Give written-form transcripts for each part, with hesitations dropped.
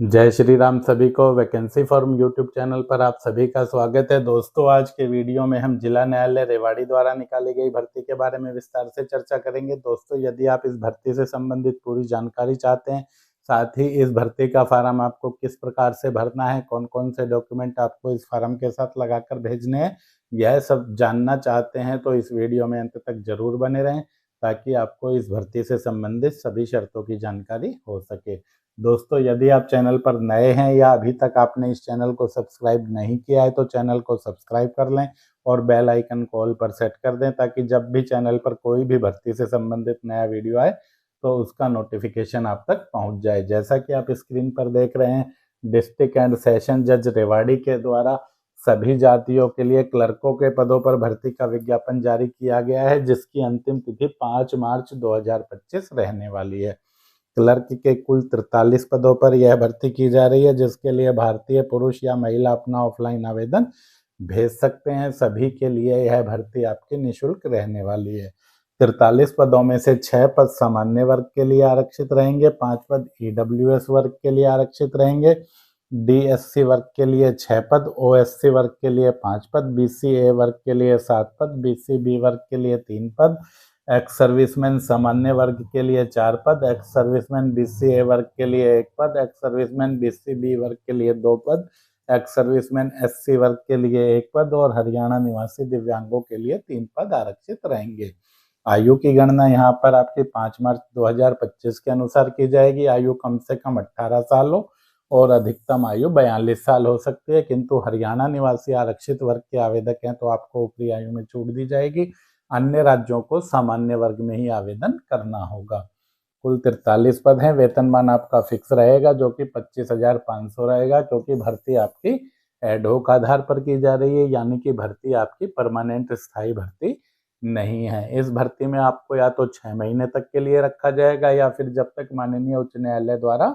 जय श्री राम। सभी को वैकेंसी फॉर्म यूट्यूब चैनल पर आप सभी का स्वागत है। दोस्तों, आज के वीडियो में हम जिला न्यायालय रेवाड़ी द्वारा निकाली गई भर्ती के बारे में विस्तार से चर्चा करेंगे। दोस्तों, यदि आप इस भर्ती से संबंधित पूरी जानकारी चाहते हैं, साथ ही इस भर्ती का फार्म आपको किस प्रकार से भरना है, कौन कौन से डॉक्यूमेंट आपको इस फार्म के साथ लगाकर भेजने हैं, यह सब जानना चाहते हैं तो इस वीडियो में अंत तक जरूर बने रहें, ताकि आपको इस भर्ती से संबंधित सभी शर्तों की जानकारी हो सके। दोस्तों, यदि आप चैनल पर नए हैं या अभी तक आपने इस चैनल को सब्सक्राइब नहीं किया है तो चैनल को सब्सक्राइब कर लें और बेल आइकन को ऑल पर सेट कर दें, ताकि जब भी चैनल पर कोई भी भर्ती से संबंधित नया वीडियो आए तो उसका नोटिफिकेशन आप तक पहुंच जाए। जैसा कि आप स्क्रीन पर देख रहे हैं, डिस्ट्रिक्ट एंड सेशन जज रेवाड़ी के द्वारा सभी जातियों के लिए क्लर्कों के पदों पर भर्ती का विज्ञापन जारी किया गया है, जिसकी अंतिम तिथि 5 मार्च 2025 रहने वाली है। क्लर्क के कुल 43 पदों पर यह भर्ती की जा रही है, जिसके लिए भारतीय पुरुष या महिला अपना ऑफलाइन आवेदन भेज सकते हैं। सभी के लिए यह भर्ती आपकी निःशुल्क रहने वाली है। 43 पदों में से 6 पद सामान्य वर्ग के लिए आरक्षित रहेंगे, 5 पद ईडब्ल्यूएस वर्ग के लिए आरक्षित रहेंगे, डीएससी वर्ग के लिए 6 पद, ओएससी वर्ग के लिए 5 पद, बीसीए वर्ग के लिए 7 पद, बीसीबी वर्ग के लिए 3 पद, एक्स सर्विसमैन सामान्य वर्ग के लिए 4 पद, एक्स सर्विसमैन बीसीए वर्ग के लिए 1 पद, एक्स सर्विसमैन बीसीबी वर्ग के लिए 2 पद, एक्स सर्विसमैन एससी वर्ग के लिए 1 पद और हरियाणा निवासी दिव्यांगों के लिए 3 पद आरक्षित रहेंगे। आयु की गणना यहाँ पर आपकी 5 मार्च 2025 के अनुसार की जाएगी। आयु कम से कम 18 साल हो और अधिकतम आयु 42 साल हो सकती है, किंतु हरियाणा निवासी आरक्षित वर्ग के आवेदक हैं तो आपको ऊपरी आयु में छूट दी जाएगी। अन्य राज्यों को सामान्य वर्ग में ही आवेदन करना होगा। कुल 43 पद हैं। वेतनमान आपका फिक्स रहेगा, जो कि 25,500 रहेगा, क्योंकि भर्ती आपकी एडहोक आधार पर की जा रही है, यानी कि भर्ती आपकी परमानेंट स्थायी भर्ती नहीं है। इस भर्ती में आपको या तो 6 महीने तक के लिए रखा जाएगा या फिर जब तक माननीय उच्च न्यायालय द्वारा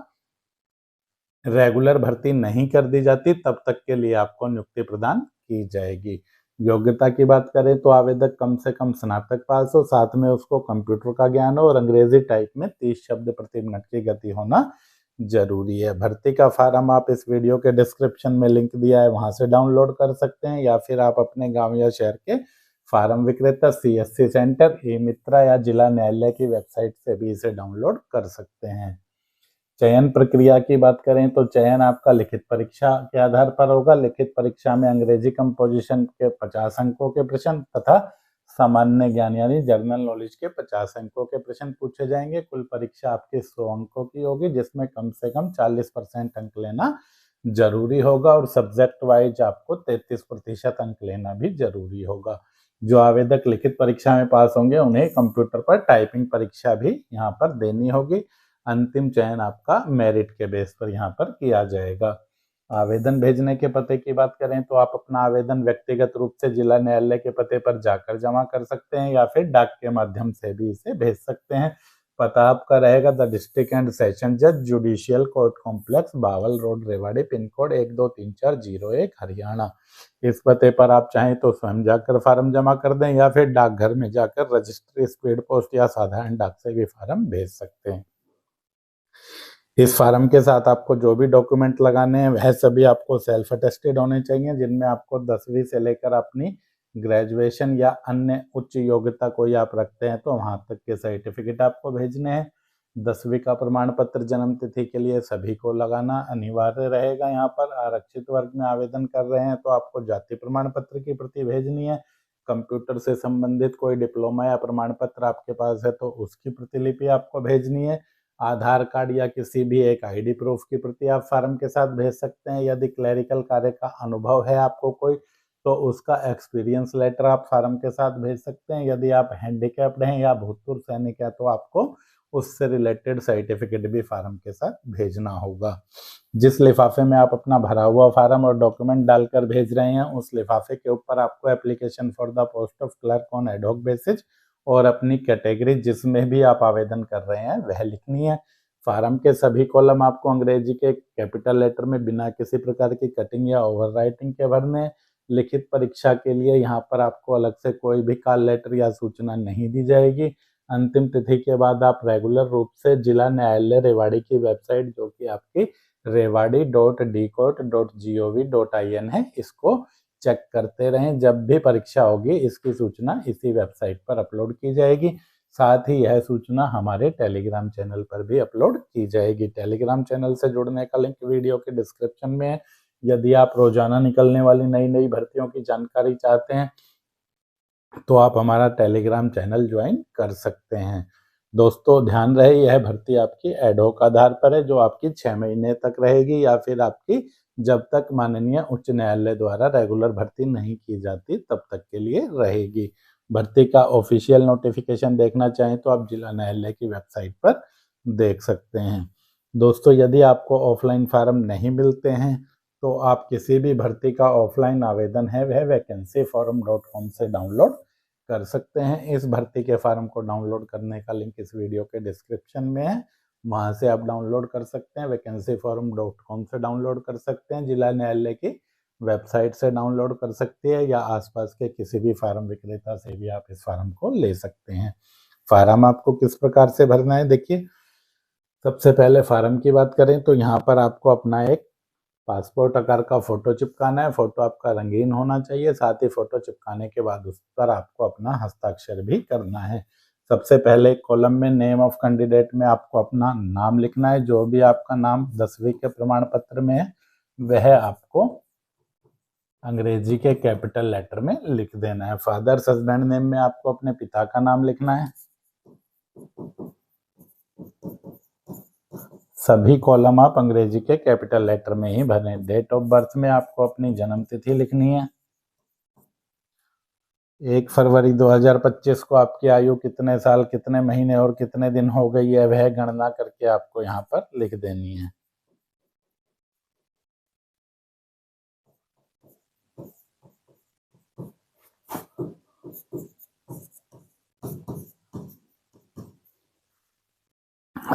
रेगुलर भर्ती नहीं कर दी जाती तब तक के लिए आपको नियुक्ति प्रदान की जाएगी। योग्यता की बात करें तो आवेदक कम से कम स्नातक पास हो, साथ में उसको कंप्यूटर का ज्ञान हो और अंग्रेजी टाइप में 30 शब्द प्रति मिनट की गति होना जरूरी है। भर्ती का फार्म आप इस वीडियो के डिस्क्रिप्शन में लिंक दिया है, वहां से डाउनलोड कर सकते हैं, या फिर आप अपने गांव या शहर के फार्म विक्रेता, सीएससी सेंटर, ई मित्रा या जिला न्यायालय की वेबसाइट से भी इसे डाउनलोड कर सकते हैं। चयन प्रक्रिया की बात करें तो चयन आपका लिखित परीक्षा के आधार पर होगा। लिखित परीक्षा में अंग्रेजी कंपोजिशन के 50 अंकों के प्रश्न तथा सामान्य ज्ञान यानी जनरल नॉलेज के 50 अंकों के प्रश्न पूछे जाएंगे। कुल परीक्षा आपकी 100 अंकों की होगी, जिसमें कम से कम 40% अंक लेना जरूरी होगा और सब्जेक्ट वाइज आपको 33% अंक लेना भी जरूरी होगा। जो आवेदक लिखित परीक्षा में पास होंगे उन्हें कंप्यूटर पर टाइपिंग परीक्षा भी यहाँ पर देनी होगी। अंतिम चयन आपका मेरिट के बेस पर यहाँ पर किया जाएगा। आवेदन भेजने के पते की बात करें तो आप अपना आवेदन व्यक्तिगत रूप से जिला न्यायालय के पते पर जाकर जमा कर सकते हैं या फिर डाक के माध्यम से भी इसे भेज सकते हैं। पता आपका रहेगा द डिस्ट्रिक्ट एंड सेशन जज judicial court complex, Bawal road, Rewari, pin code 123401 Haryana. इस पते पर आप चाहें तो स्वयं जाकर फार्म जमा कर दें या फिर डाकघर में जाकर रजिस्ट्री, स्पीड पोस्ट या साधारण डाक से भी फार्म भेज सकते हैं। इस फार्म के साथ आपको जो भी डॉक्यूमेंट लगाने हैं वह सभी आपको सेल्फ अटेस्टेड होने चाहिए, जिनमें आपको 10वीं से लेकर अपनी ग्रेजुएशन या अन्य उच्च योग्यता कोई आप रखते हैं तो वहां तक के सर्टिफिकेट आपको भेजने हैं। 10वीं का प्रमाण पत्र जन्म तिथि के लिए सभी को लगाना अनिवार्य रहेगा। यहाँ पर आरक्षित वर्ग में आवेदन कर रहे हैं तो आपको जाति प्रमाण पत्र की प्रति भेजनी है। कंप्यूटर से संबंधित कोई डिप्लोमा या प्रमाण पत्र आपके पास है तो उसकी प्रतिलिपि आपको भेजनी है। आधार कार्ड या किसी भी एक आईडी प्रूफ की प्रति आप फार्म के साथ भेज सकते हैं। यदि क्लरिकल कार्य का अनुभव है आपको कोई तो उसका एक्सपीरियंस लेटर आप फार्म के साथ भेज सकते हैं। यदि आप हैंडीकैप्ड हैं या भूतपूर्व सैनिक है तो आपको उससे रिलेटेड सर्टिफिकेट भी फार्म के साथ भेजना होगा। जिस लिफाफे में आप अपना भरा हुआ फार्म और डॉक्यूमेंट डालकर भेज रहे हैं उस लिफाफे के ऊपर आपको application for the post of clerk on ad hoc basis और अपनी कैटेगरी जिसमें भी आप आवेदन कर रहे हैं वह लिखनी है। फार्म के सभी कॉलम आपको अंग्रेजी के कैपिटल लेटर में बिना किसी प्रकार की कटिंग या ओवरराइटिंग के भरने हैं। लिखित परीक्षा के लिए यहाँ पर आपको अलग से कोई भी कॉल लेटर या सूचना नहीं दी जाएगी। अंतिम तिथि के बाद आप रेगुलर रूप से जिला न्यायालय रेवाड़ी की वेबसाइट, जो कि आपकी rewadi.dcoit.gov.in है। इसको चेक करते रहें, जब भी परीक्षा होगी इसकी सूचना इसी वेबसाइट पर अपलोड की जाएगी। साथ ही यह सूचना हमारे टेलीग्राम चैनल पर भी अपलोड की जाएगी। टेलीग्राम चैनल से जुड़ने का लिंक वीडियो के डिस्क्रिप्शन में है। यदि आप रोजाना निकलने वाली नई नई भर्तियों की जानकारी चाहते हैं तो आप हमारा टेलीग्राम चैनल ज्वाइन कर सकते हैं। दोस्तों ध्यान रहे, यह भर्ती आपकी एडहॉक आधार पर है, जो आपकी 6 महीने तक रहेगी या फिर आपकी जब तक माननीय उच्च न्यायालय द्वारा रेगुलर भर्ती नहीं की जाती तब तक के लिए रहेगी। भर्ती का ऑफिशियल नोटिफिकेशन देखना चाहें तो आप जिला न्यायालय की वेबसाइट पर देख सकते हैं। दोस्तों यदि आपको ऑफलाइन फार्म नहीं मिलते हैं तो आप किसी भी भर्ती का ऑफलाइन आवेदन है वह vacancyforum.com से डाउनलोड कर सकते हैं। इस भर्ती के फार्म को डाउनलोड करने का लिंक इस वीडियो के डिस्क्रिप्शन में है, वहां से आप डाउनलोड कर सकते हैं। vacancyforum.com से डाउनलोड कर सकते हैं, जिला न्यायालय की वेबसाइट से डाउनलोड कर सकते हैं, या आसपास के किसी भी फार्म विक्रेता से भी आप इस फार्म को ले सकते हैं। फार्म आपको किस प्रकार से भरना है, देखिए सबसे पहले फार्म की बात करें तो यहाँ पर आपको अपना एक पासपोर्ट आकार का फोटो चिपकाना है। फोटो आपका रंगीन होना चाहिए। साथ ही फोटो चिपकाने के बाद उस पर आपको अपना हस्ताक्षर भी करना है। सबसे पहले कॉलम में नेम ऑफ कैंडिडेट में आपको अपना नाम लिखना है। जो भी आपका नाम 10वीं के प्रमाण पत्र में है वह आपको अंग्रेजी के कैपिटल लेटर में लिख देना है। फादर्स हस्बैंड नेम में आपको अपने पिता का नाम लिखना है। सभी कॉलम आप अंग्रेजी के कैपिटल लेटर में ही भरें। डेट ऑफ बर्थ में आपको अपनी जन्म तिथि लिखनी है। 1 फरवरी 2025 को आपकी आयु कितने साल, कितने महीने और कितने दिन हो गई है वह गणना करके आपको यहाँ पर लिख देनी है।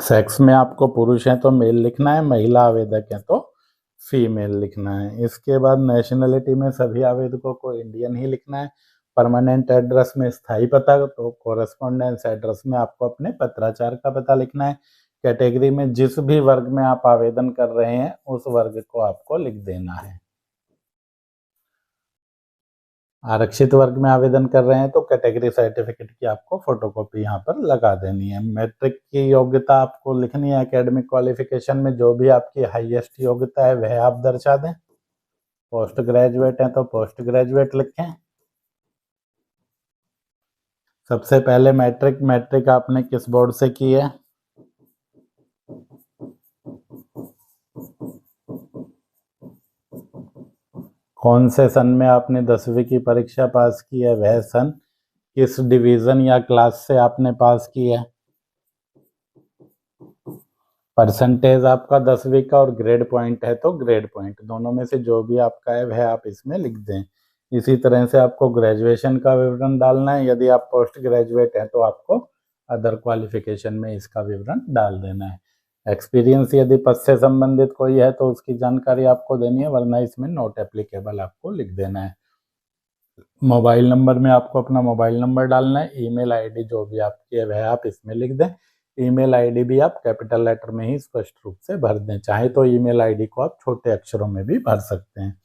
सेक्स में आपको पुरुष है तो मेल लिखना है, महिला आवेदक है तो फीमेल लिखना है। इसके बाद नेशनलिटी में सभी आवेदकों को इंडियन ही लिखना है। परमानेंट एड्रेस में स्थायी पता, तो कोरेस्पोंडेंस एड्रेस में आपको अपने पत्राचार का पता लिखना है। कैटेगरी में जिस भी वर्ग में आप आवेदन कर रहे हैं उस वर्ग को आपको लिख देना है। आरक्षित वर्ग में आवेदन कर रहे हैं तो कैटेगरी सर्टिफिकेट की आपको फोटोकॉपी यहाँ पर लगा देनी है। मैट्रिक की योग्यता आपको लिखनी है। एकेडमिक क्वालिफिकेशन में जो भी आपकी हाईएस्ट योग्यता है वह आप दर्शा दें। पोस्ट ग्रेजुएट हैं तो पोस्ट ग्रेजुएट लिखें। सबसे पहले मैट्रिक आपने किस बोर्ड से की है, कौन से सन में आपने 10वीं की परीक्षा पास की है, वह सन, किस डिवीजन या क्लास से आपने पास की है, परसेंटेज आपका 10वीं का और ग्रेड पॉइंट है तो ग्रेड पॉइंट, दोनों में से जो भी आपका है वह आप इसमें लिख दें। इसी तरह से आपको ग्रेजुएशन का विवरण डालना है। यदि आप पोस्ट ग्रेजुएट हैं तो आपको अदर क्वालिफिकेशन में इसका विवरण डाल देना है। एक्सपीरियंस यदि पद से संबंधित कोई है तो उसकी जानकारी आपको देनी है, वरना इसमें नॉट एप्लीकेबल आपको लिख देना है। मोबाइल नंबर में आपको अपना मोबाइल नंबर डालना है। ईमेल आईडी जो भी आपकी है वह आप इसमें लिख दें। ईमेल आईडी भी आप कैपिटल लेटर में ही स्पष्ट रूप से भर दें। चाहे तो ईमेल आईडी को आप छोटे अक्षरों में भी भर सकते हैं।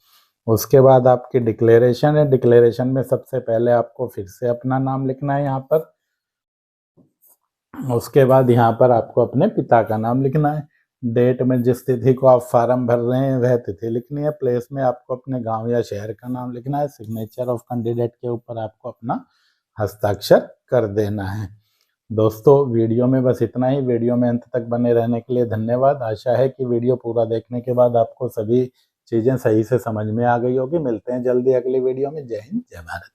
उसके बाद आपकी डिक्लेरेशन है। डिक्लेरेशन में सबसे पहले आपको फिर से अपना नाम लिखना है यहाँ पर। उसके बाद यहाँ पर आपको अपने पिता का नाम लिखना है। डेट में जिस तिथि को आप फार्म भर रहे हैं वह तिथि लिखनी है। प्लेस में आपको अपने गांव या शहर का नाम लिखना है। सिग्नेचर ऑफ कैंडिडेट के ऊपर आपको अपना हस्ताक्षर कर देना है। दोस्तों वीडियो में बस इतना ही। वीडियो में अंत तक बने रहने के लिए धन्यवाद। आशा है कि वीडियो पूरा देखने के बाद आपको सभी चीज़ें सही से समझ में आ गई होगी। मिलते हैं जल्दी अगली वीडियो में। जय हिंद, जय भारत।